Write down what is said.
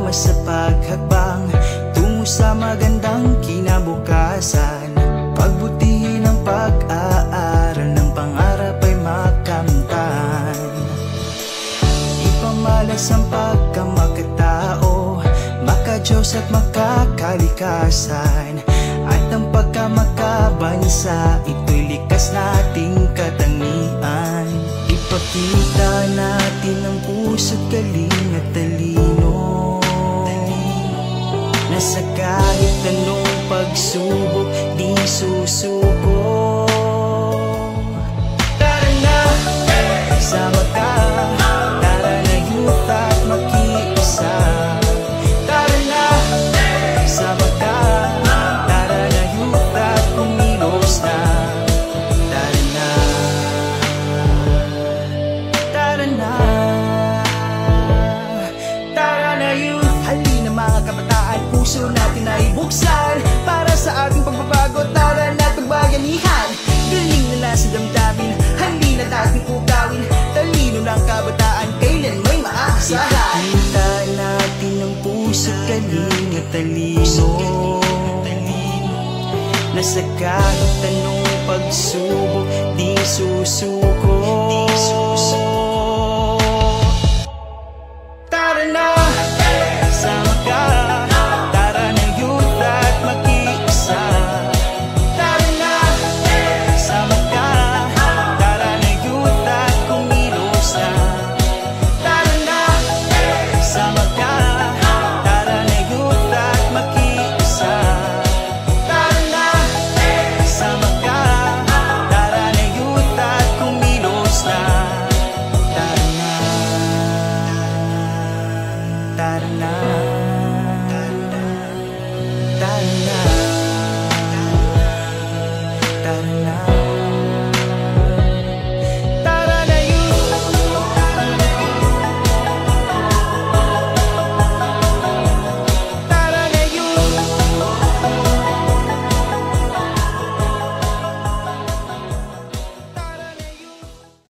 sama sa paghakbang tungo sa magandang kinabukasan. Pagbutihin ang pag-aaral, ng pangarap ay makamtan. Ipamalas ang pagkamakatao, makadiyos at makakalikasan. At ang pagkamakabansa, ito'y likas nating katangian. Ipakita natin ang puso't galing at talino, na sa kahit anong pagsubok di susuko. Tara na, sama ka, tara na youth at makiisa. Tara na, sama ka, tara na youth at kumilos na. Tara na, tara na, tara na youth. Halina mga kabataan, puso natin ay buksan para sa ating pagbabago. Tara na pagbayanihan, galing na nasa damdamin, halina natin pugawin. Talino ng kabataan, kailan may maaasahan. Ipakita natin ang puso't galing at talino, na sa kahit anong pagsubok di susuko.